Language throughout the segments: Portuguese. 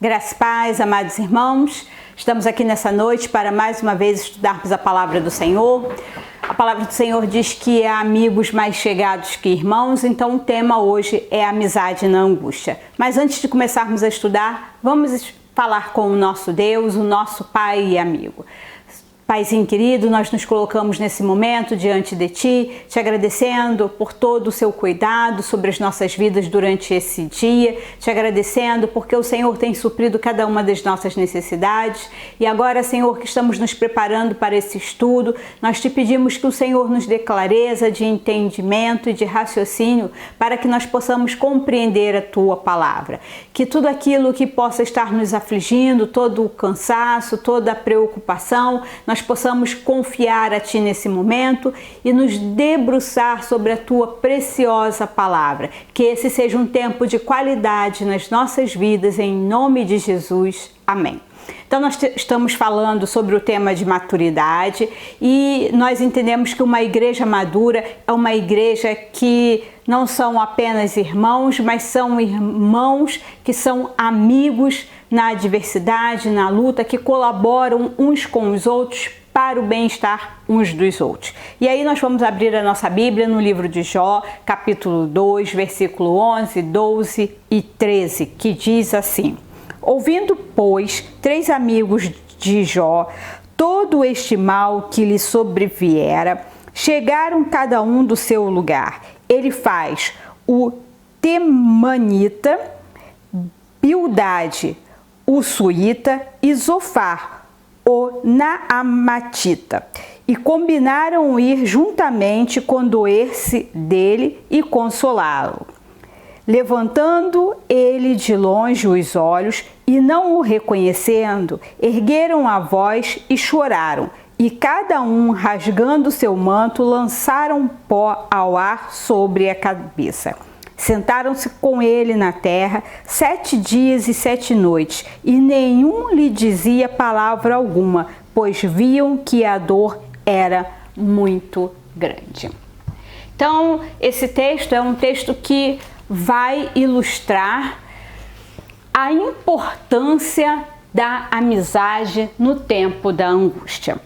Graças e paz, amados irmãos, estamos aqui nessa noite para mais uma vez estudarmos a palavra do Senhor. A palavra do Senhor diz que há amigos mais chegados que irmãos, então o tema hoje é amizade na angústia. Mas antes de começarmos a estudar, vamos falar com o nosso Deus, o nosso Pai e amigo. Paizinho querido, nós nos colocamos nesse momento diante de Ti, te agradecendo por todo o seu cuidado sobre as nossas vidas durante esse dia, te agradecendo porque o Senhor tem suprido cada uma das nossas necessidades e agora, Senhor, que estamos nos preparando para esse estudo, nós te pedimos que o Senhor nos dê clareza de entendimento e de raciocínio para que nós possamos compreender a Tua palavra, que tudo aquilo que possa estar nos afligindo, todo o cansaço, toda a preocupação, nós possamos confiar a Ti nesse momento e nos debruçar sobre a Tua preciosa palavra. Que esse seja um tempo de qualidade nas nossas vidas, em nome de Jesus. Amém. Então nós estamos falando sobre o tema de maturidade e nós entendemos que uma igreja madura é uma igreja que não são apenas irmãos, mas são irmãos que são amigos na adversidade, na luta, que colaboram uns com os outros para o bem-estar uns dos outros. E aí nós vamos abrir a nossa Bíblia no livro de Jó, capítulo 2, versículo 11, 12 e 13, que diz assim: Ouvindo, pois, 3 amigos de Jó todo este mal que lhe sobreviera, chegaram cada um do seu lugar. Ele faz o Temanita, Bildade, o Suíta e Zofar, o Naamatita, e combinaram ir juntamente condoer-se dele e consolá-lo. Levantando ele de longe os olhos e não o reconhecendo, ergueram a voz e choraram, e cada um, rasgando seu manto, lançaram pó ao ar sobre a cabeça. Sentaram-se com ele na terra 7 dias e 7 noites, e nenhum lhe dizia palavra alguma, pois viam que a dor era muito grande. Então, esse texto é um texto que vai ilustrar a importância da amizade no tempo da angústia.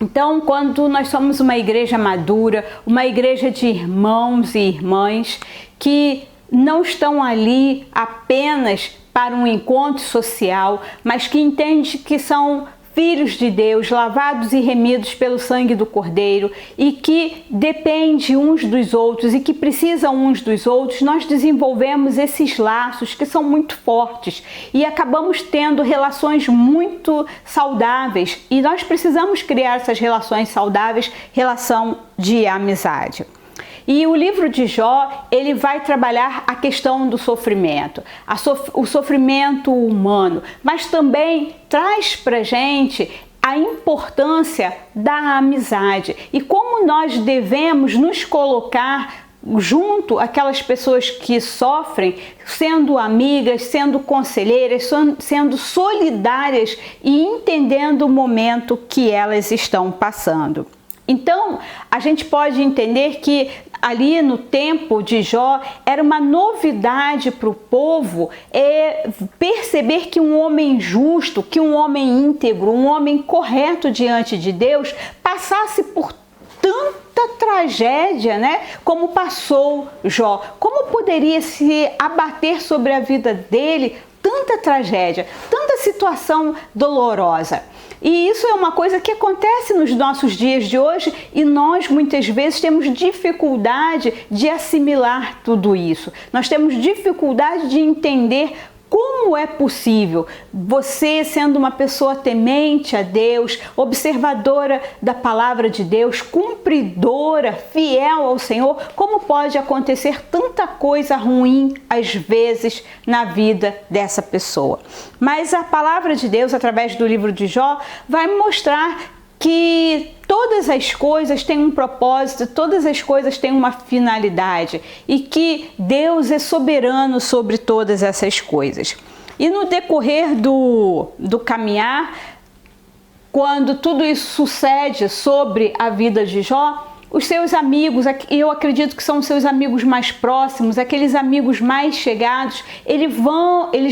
Então, quando nós somos uma igreja madura, uma igreja de irmãos e irmãs que não estão ali apenas para um encontro social, mas que entendem que são filhos de Deus, lavados e remidos pelo sangue do Cordeiro e que dependem uns dos outros e que precisam uns dos outros, nós desenvolvemos esses laços que são muito fortes e acabamos tendo relações muito saudáveis e nós precisamos criar essas relações saudáveis, relação de amizade. E o livro de Jó, ele vai trabalhar a questão do sofrimento, o sofrimento humano, mas também traz pra gente a importância da amizade e como nós devemos nos colocar junto àquelas pessoas que sofrem, sendo amigas, sendo conselheiras, sendo solidárias e entendendo o momento que elas estão passando. Então, a gente pode entender que ali no tempo de Jó era uma novidade para o povo perceber que um homem justo, que um homem íntegro, um homem correto diante de Deus passasse por tanta tragédia, né? Como passou Jó. Como poderia se abater sobre a vida dele tanta tragédia, tanta situação dolorosa? E isso é uma coisa que acontece nos nossos dias de hoje e nós muitas vezes temos dificuldade de assimilar tudo isso. Nós temos dificuldade de entender como é possível você, sendo uma pessoa temente a Deus, observadora da palavra de Deus, cumpridora, fiel ao Senhor, como pode acontecer tanta coisa ruim às vezes na vida dessa pessoa? Mas a palavra de Deus, através do livro de Jó, vai mostrar que todas as coisas têm um propósito, todas as coisas têm uma finalidade e que Deus é soberano sobre todas essas coisas. E no decorrer do caminhar, quando tudo isso sucede sobre a vida de Jó, os seus amigos, eu acredito que são os seus amigos mais próximos, aqueles amigos mais chegados, eles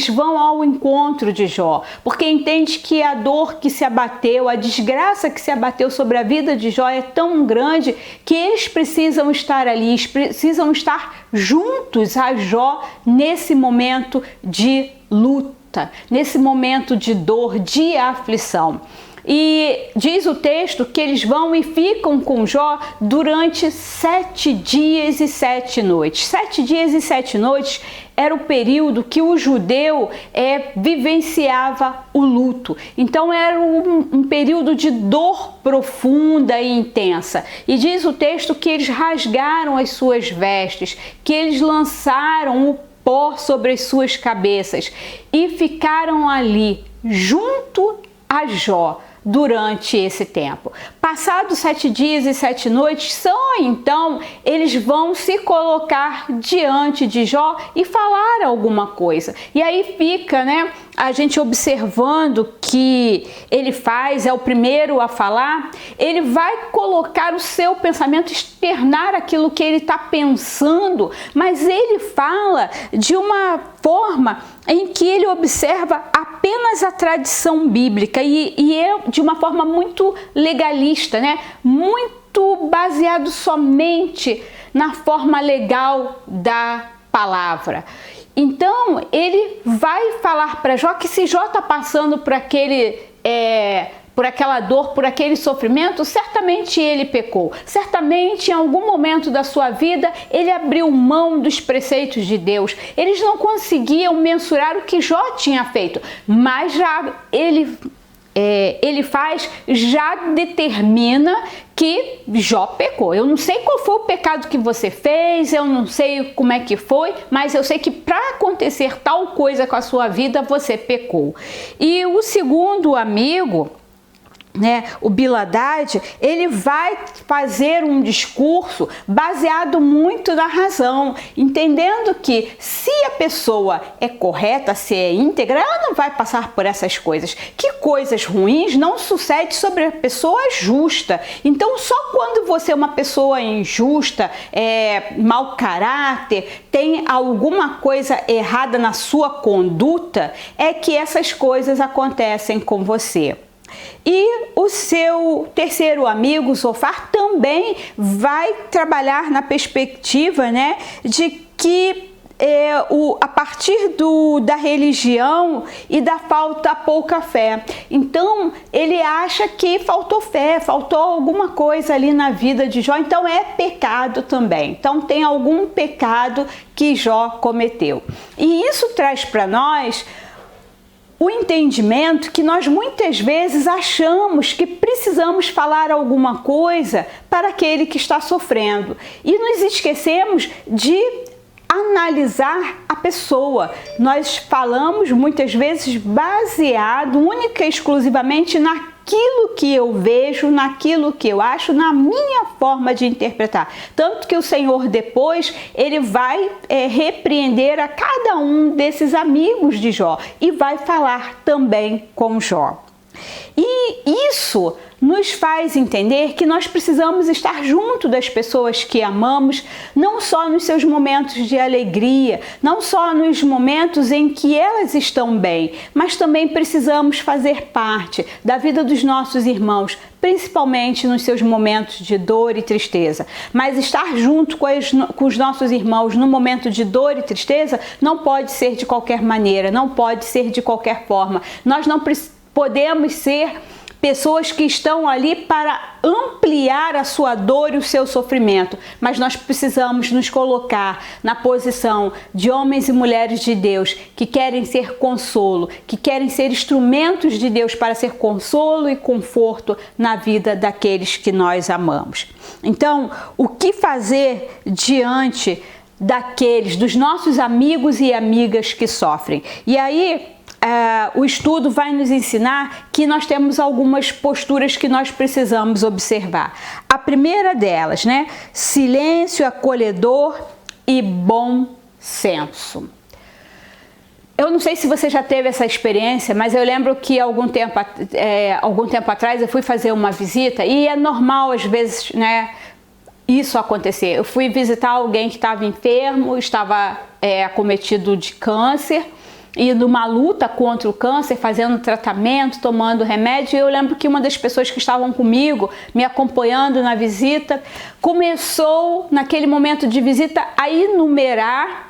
vão ao encontro de Jó, porque entende que a dor que se abateu, a desgraça que se abateu sobre a vida de Jó é tão grande que eles precisam estar ali, eles precisam estar juntos a Jó nesse momento de luta, nesse momento de dor, de aflição. E diz o texto que eles vão e ficam com Jó durante 7 dias e 7 noites. 7 dias e 7 noites era o período que o judeu vivenciava o luto. Então era um período de dor profunda e intensa. E diz o texto que eles rasgaram as suas vestes, que eles lançaram o pó sobre as suas cabeças e ficaram ali junto a Jó durante esse tempo. Passados 7 dias e 7 noites, só então eles vão se colocar diante de Jó e falar alguma coisa. E aí fica, né, a gente observando que ele é o primeiro a falar, ele vai colocar o seu pensamento, externar aquilo que ele está pensando, mas ele fala de uma forma em que ele observa apenas a tradição bíblica e é de uma forma muito legalista, né? Muito baseado somente na forma legal da palavra. Então ele vai falar para Jó que se Jó está passando por aquela dor, por aquele sofrimento, certamente ele pecou. Certamente em algum momento da sua vida ele abriu mão dos preceitos de Deus. Eles não conseguiam mensurar o que Jó tinha feito, mas já ele já determina que Jó pecou. Eu não sei qual foi o pecado que você fez, eu não sei como é que foi, mas eu sei que para acontecer tal coisa com a sua vida, você pecou. E o segundo amigo, né, o Bildad, ele vai fazer um discurso baseado muito na razão, entendendo que se a pessoa é correta, se é íntegra, ela não vai passar por essas coisas. Que coisas ruins não sucedem sobre a pessoa justa. Então, só quando você é uma pessoa injusta, mau caráter, tem alguma coisa errada na sua conduta, é que essas coisas acontecem com você. E o seu terceiro amigo, Zofar, também vai trabalhar na perspectiva, né, de que a partir da religião e da pouca fé. Então ele acha que faltou fé, faltou alguma coisa ali na vida de Jó, então é pecado também. Então tem algum pecado que Jó cometeu. E isso traz para nós o entendimento que nós muitas vezes achamos que precisamos falar alguma coisa para aquele que está sofrendo e nos esquecemos de analisar a pessoa. Nós falamos muitas vezes baseado única e exclusivamente naquilo que eu vejo, naquilo que eu acho, na minha forma de interpretar. Tanto que o Senhor depois, ele vai repreender a cada um desses amigos de Jó e vai falar também com Jó. E isso nos faz entender que nós precisamos estar junto das pessoas que amamos, não só nos seus momentos de alegria, não só nos momentos em que elas estão bem, mas também precisamos fazer parte da vida dos nossos irmãos, principalmente nos seus momentos de dor e tristeza. Mas estar junto com os nossos irmãos no momento de dor e tristeza não pode ser de qualquer maneira, não pode ser de qualquer forma. Nós não podemos ser pessoas que estão ali para ampliar a sua dor e o seu sofrimento, mas nós precisamos nos colocar na posição de homens e mulheres de Deus que querem ser consolo, que querem ser instrumentos de Deus para ser consolo e conforto na vida daqueles que nós amamos. Então, o que fazer diante dos nossos amigos e amigas que sofrem? E aí, o estudo vai nos ensinar que nós temos algumas posturas que nós precisamos observar. A primeira delas, né? Silêncio acolhedor e bom senso. Eu não sei se você já teve essa experiência, mas eu lembro que algum tempo atrás eu fui fazer uma visita e é normal às vezes, né, isso acontecer. Eu fui visitar alguém que estava enfermo, estava acometido de câncer, e numa luta contra o câncer, fazendo tratamento, tomando remédio. E eu lembro que uma das pessoas que estavam comigo, me acompanhando na visita, começou naquele momento de visita a enumerar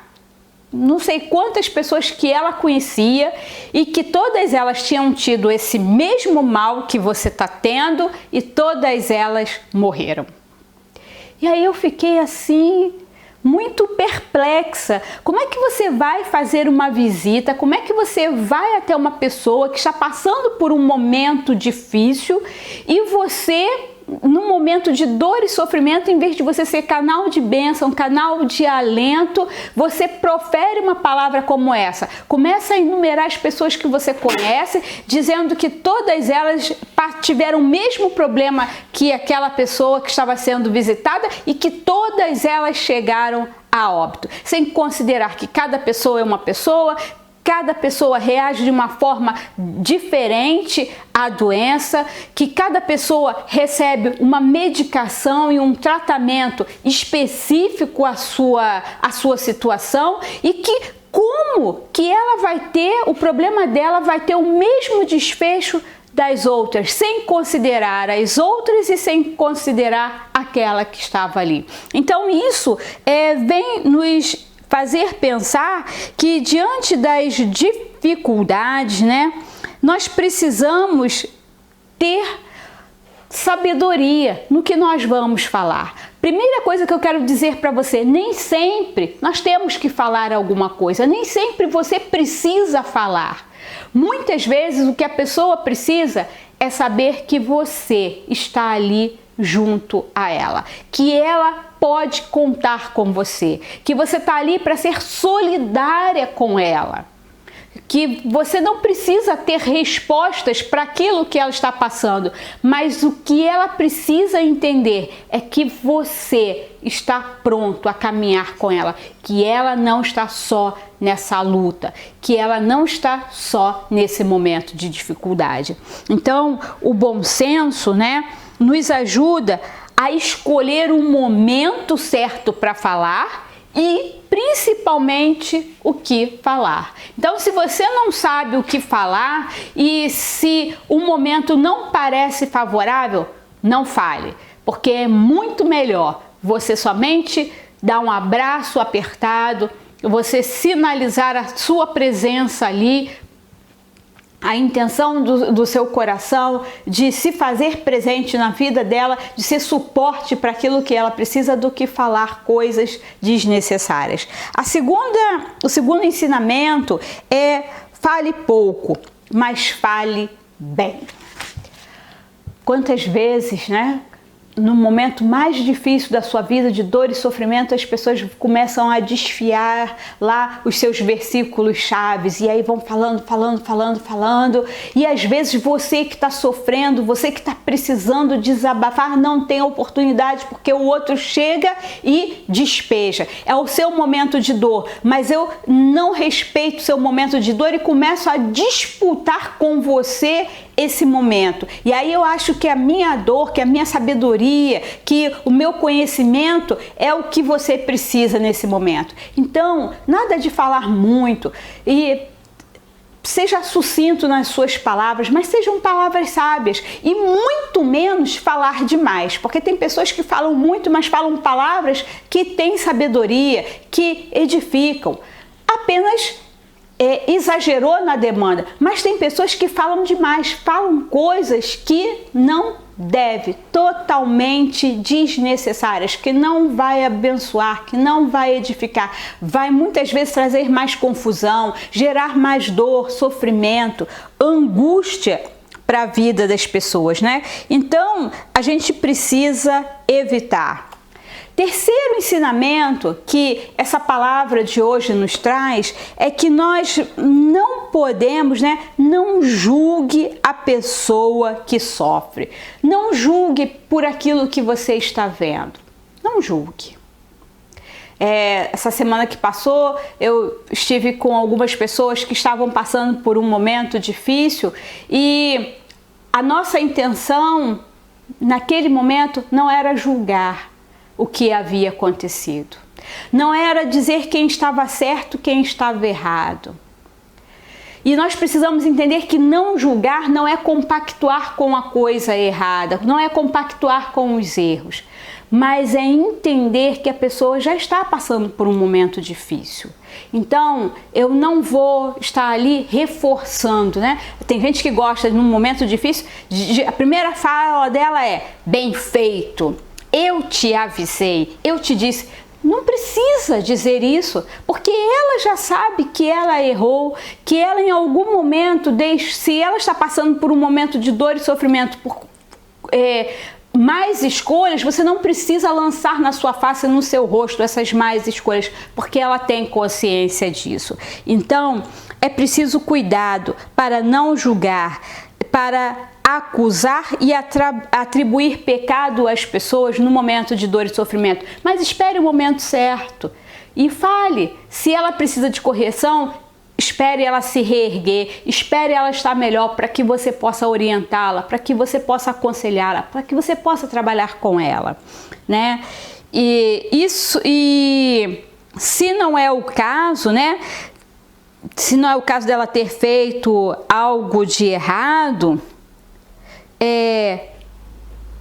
não sei quantas pessoas que ela conhecia e que todas elas tinham tido esse mesmo mal que você está tendo e todas elas morreram. E aí eu fiquei assim, muito perplexa. Como é que você vai fazer uma visita? Como é que você vai até uma pessoa que está passando por um momento difícil e você, num momento de dor e sofrimento, em vez de você ser canal de bênção, canal de alento, você profere uma palavra como essa. Começa a enumerar as pessoas que você conhece, dizendo que todas elas tiveram o mesmo problema que aquela pessoa que estava sendo visitada e que todas elas chegaram a óbito. Sem considerar que cada pessoa é uma pessoa, cada pessoa reage de uma forma diferente à doença, que cada pessoa recebe uma medicação e um tratamento específico à sua situação e que como que ela vai ter, o problema dela vai ter o mesmo desfecho das outras, sem considerar as outras e sem considerar aquela que estava ali. Então isso vem nos fazer pensar que diante das dificuldades, nós precisamos ter sabedoria no que nós vamos falar. Primeira coisa que eu quero dizer para você, nem sempre nós temos que falar alguma coisa, nem sempre você precisa falar. Muitas vezes o que a pessoa precisa é saber que você está ali junto a ela, que ela pode contar com você, que você está ali para ser solidária com ela, que você não precisa ter respostas para aquilo que ela está passando, mas o que ela precisa entender é que você está pronto a caminhar com ela, que ela não está só nessa luta, que ela não está só nesse momento de dificuldade. Então, o bom senso, nos ajuda a escolher o momento certo para falar e principalmente o que falar. Então, se você não sabe o que falar e se o momento não parece favorável, não fale, porque é muito melhor você somente dar um abraço apertado, você sinalizar a sua presença ali, a intenção do seu coração de se fazer presente na vida dela, de ser suporte para aquilo que ela precisa, do que falar coisas desnecessárias. O segundo ensinamento é: fale pouco, mas fale bem. Quantas vezes, no momento mais difícil da sua vida, de dor e sofrimento, as pessoas começam a desfiar lá os seus versículos chaves e aí vão falando, e às vezes você que está sofrendo, você que está precisando desabafar, não tem oportunidade porque o outro chega e despeja. É o seu momento de dor, mas eu não respeito o seu momento de dor e começo a disputar com você esse momento. E aí eu acho que a minha dor, que a minha sabedoria, que o meu conhecimento é o que você precisa nesse momento. Então, nada de falar muito e seja sucinto nas suas palavras, mas sejam palavras sábias e muito menos falar demais, porque tem pessoas que falam muito, mas falam palavras que têm sabedoria, que edificam. Apenas exagerou na demanda, mas tem pessoas que falam demais, falam coisas que não deve, totalmente desnecessárias, que não vai abençoar, que não vai edificar, vai muitas vezes trazer mais confusão, gerar mais dor, sofrimento, angústia para a vida das pessoas, Então, a gente precisa evitar. Terceiro ensinamento que essa palavra de hoje nos traz é que nós não podemos, não julgue a pessoa que sofre. Não julgue por aquilo que você está vendo. Não julgue. Essa semana que passou, eu estive com algumas pessoas que estavam passando por um momento difícil e a nossa intenção naquele momento não era julgar, o que havia acontecido. Não era dizer quem estava certo, quem estava errado. E nós precisamos entender que não julgar não é compactuar com a coisa errada, não é compactuar com os erros, mas é entender que a pessoa já está passando por um momento difícil. Então, eu não vou estar ali reforçando, né? Tem gente que gosta, num momento difícil, a primeira fala dela é: bem feito, eu te avisei, eu te disse. Não precisa dizer isso, porque ela já sabe que ela errou, que ela em algum momento, se ela está passando por um momento de dor e sofrimento, por mais escolhas, você não precisa lançar na sua face, no seu rosto, essas mais escolhas, porque ela tem consciência disso. Então, é preciso cuidado para não julgar, para acusar e atribuir pecado às pessoas no momento de dor e sofrimento. Mas espere o momento certo e fale. Se ela precisa de correção, espere ela se reerguer, espere ela estar melhor para que você possa orientá-la, para que você possa aconselhá-la, para que você possa trabalhar com ela, né? E se não é o caso, né? Se não é o caso dela ter feito algo de errado,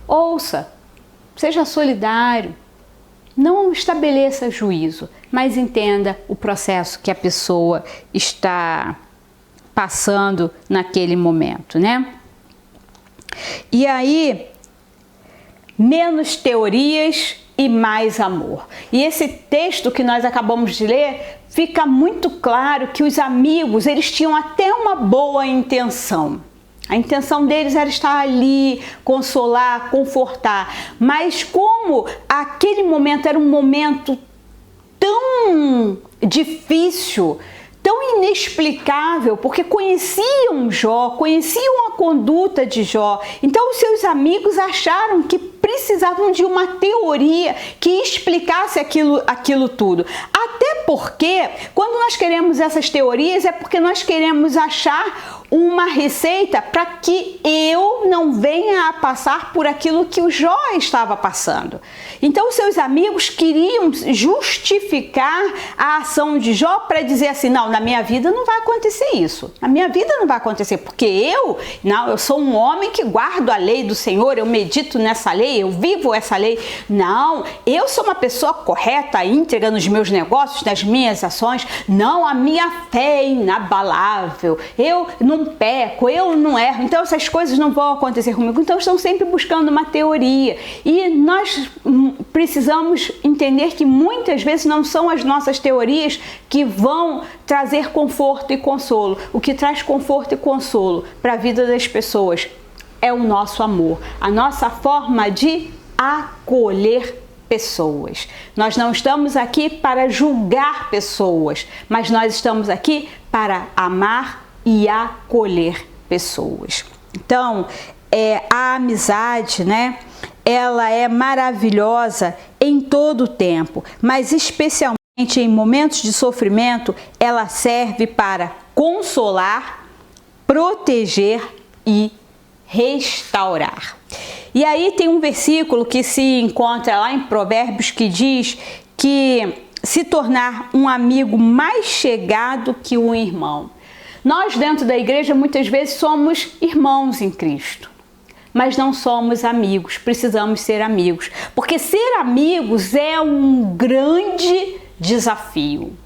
ouça, seja solidário, não estabeleça juízo, mas entenda o processo que a pessoa está passando naquele momento, né? E aí, menos teorias e mais amor. E esse texto que nós acabamos de ler, fica muito claro que os amigos, eles tinham até uma boa intenção. A intenção deles era estar ali, consolar, confortar. Mas como aquele momento era um momento tão difícil, tão inexplicável, porque conheciam Jó, conheciam a conduta de Jó. Então os seus amigos acharam que precisavam de uma teoria que explicasse aquilo tudo. Até porque, quando nós queremos essas teorias, é porque nós queremos achar uma receita para que eu não venha a passar por aquilo que o Jó estava passando. Então, os seus amigos queriam justificar a ação de Jó para dizer assim: não, na minha vida não vai acontecer isso. Na minha vida não vai acontecer, porque eu sou um homem que guardo a lei do Senhor, eu medito nessa lei, eu vivo essa lei. Não, eu sou uma pessoa correta, íntegra nos meus negócios, nas minhas ações. Não, a minha fé é inabalável. Eu não peco, eu não erro, então essas coisas não vão acontecer comigo. Então estão sempre buscando uma teoria, e nós precisamos entender que muitas vezes não são as nossas teorias que vão trazer conforto e consolo. O que traz conforto e consolo para a vida das pessoas é o nosso amor, a nossa forma de acolher pessoas. Nós não estamos aqui para julgar pessoas, mas nós estamos aqui para amar e acolher pessoas. Então, a amizade, né? Ela é maravilhosa em todo o tempo, mas especialmente em momentos de sofrimento, ela serve para consolar, proteger e restaurar. E aí tem um versículo que se encontra lá em Provérbios que diz que se tornar um amigo mais chegado que um irmão. Nós dentro da igreja muitas vezes somos irmãos em Cristo, mas não somos amigos, precisamos ser amigos, porque ser amigos é um grande desafio,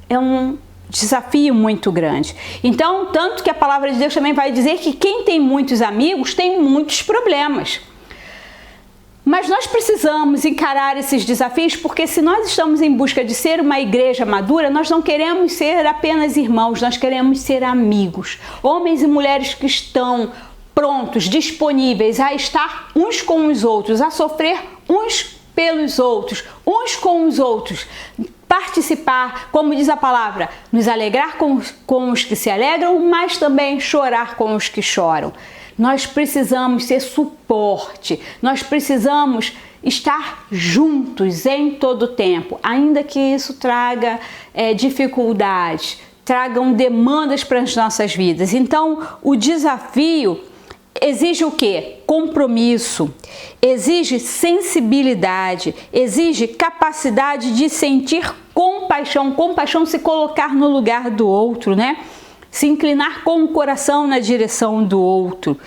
é um desafio muito grande. Então, tanto que a palavra de Deus também vai dizer que quem tem muitos amigos tem muitos problemas. Mas nós precisamos encarar esses desafios, porque se nós estamos em busca de ser uma igreja madura, nós não queremos ser apenas irmãos, nós queremos ser amigos. Homens e mulheres que estão prontos, disponíveis a estar uns com os outros, a sofrer uns pelos outros, uns com os outros. Participar, como diz a palavra, nos alegrar com os que se alegram, mas também chorar com os que choram. Nós precisamos ser suporte, nós precisamos estar juntos em todo o tempo, ainda que isso traga dificuldades, tragam demandas para as nossas vidas. Então, o desafio exige o quê? Compromisso, exige sensibilidade, exige capacidade de sentir compaixão. Compaixão, se colocar no lugar do outro, né? Se inclinar com o coração na direção do outro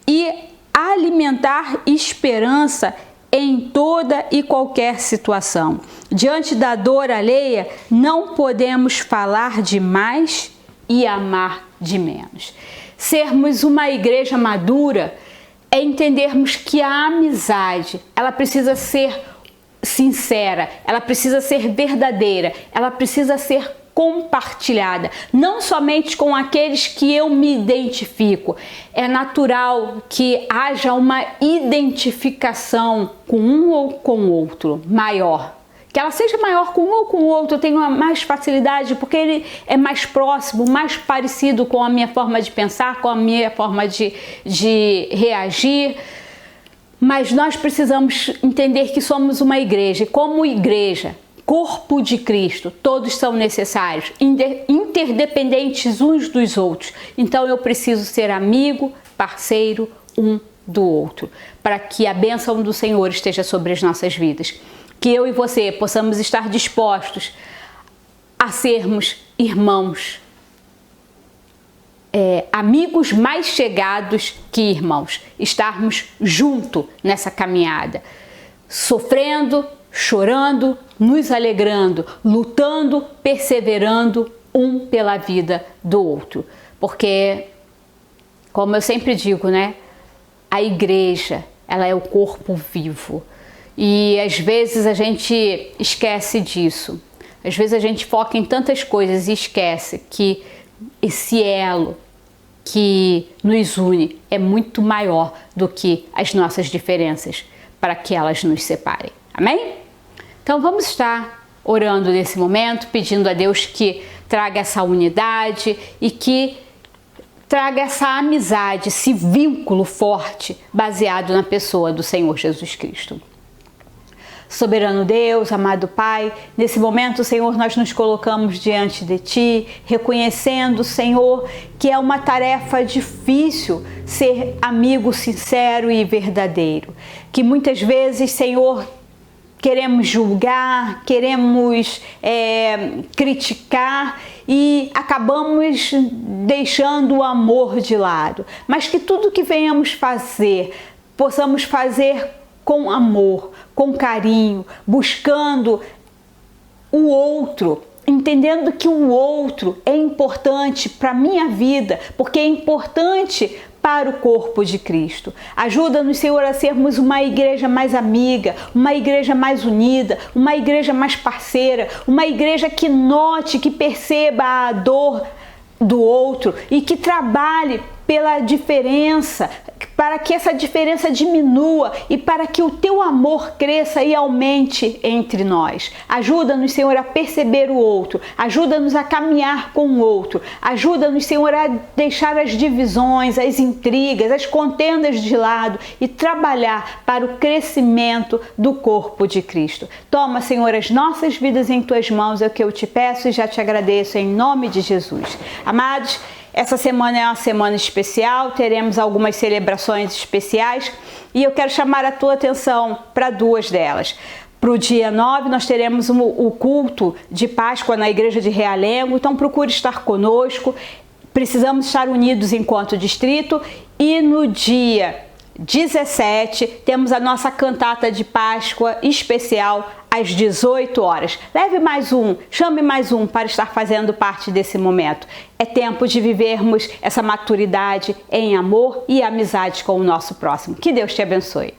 e alimentar esperança em toda e qualquer situação. Diante da dor alheia, não podemos falar demais e amar de menos. Sermos uma igreja madura é entendermos que a amizade, ela precisa ser sincera, ela precisa ser verdadeira, ela precisa ser compartilhada, não somente com aqueles que eu me identifico. É natural que haja uma identificação com um ou com outro maior. Que ela seja maior com um ou com o outro, eu tenho mais facilidade porque ele é mais próximo, mais parecido com a minha forma de pensar, com a minha forma de reagir. Mas nós precisamos entender que somos uma igreja, e como igreja, corpo de Cristo, todos são necessários, interdependentes uns dos outros. Então eu preciso ser amigo, parceiro um do outro, para que a bênção do Senhor esteja sobre as nossas vidas. Que eu e você possamos estar dispostos a sermos irmãos, amigos mais chegados que irmãos, estarmos juntos nessa caminhada, sofrendo, chorando, nos alegrando, lutando, perseverando um pela vida do outro. Porque, como eu sempre digo, né? A igreja, ela é o corpo vivo. E às vezes a gente esquece disso. Às vezes a gente foca em tantas coisas e esquece que esse elo que nos une é muito maior do que as nossas diferenças, para que elas nos separem. Amém? Então vamos estar orando nesse momento, pedindo a Deus que traga essa unidade e que traga essa amizade, esse vínculo forte baseado na pessoa do Senhor Jesus Cristo. Soberano Deus, amado Pai, nesse momento, Senhor, nós nos colocamos diante de Ti, reconhecendo, Senhor, que é uma tarefa difícil ser amigo sincero e verdadeiro. Que muitas vezes, Senhor, queremos julgar, queremos criticar e acabamos deixando o amor de lado. Mas que tudo que venhamos fazer, possamos fazer com amor, com carinho, buscando o outro, entendendo que o outro é importante para a minha vida, porque é importante para o corpo de Cristo. Ajuda-nos, Senhor, a sermos uma igreja mais amiga, uma igreja mais unida, uma igreja mais parceira, uma igreja que note, que perceba a dor do outro e que trabalhe pela diferença, para que essa diferença diminua e para que o Teu amor cresça e aumente entre nós. Ajuda-nos, Senhor, a perceber o outro, ajuda-nos a caminhar com o outro, ajuda-nos, Senhor, a deixar as divisões, as intrigas, as contendas de lado e trabalhar para o crescimento do corpo de Cristo. Toma, Senhor, as nossas vidas em Tuas mãos, é o que eu te peço e já te agradeço em nome de Jesus. Amados, essa semana é uma semana especial, teremos algumas celebrações especiais e eu quero chamar a tua atenção para duas delas. Para o dia 9 nós teremos o culto de Páscoa na igreja de Realengo, então procure estar conosco, precisamos estar unidos enquanto distrito. E no dia 17 temos a nossa cantata de Páscoa especial às 18 horas. Leve mais um, chame mais um para estar fazendo parte desse momento. É tempo de vivermos essa maturidade em amor e amizade com o nosso próximo. Que Deus te abençoe.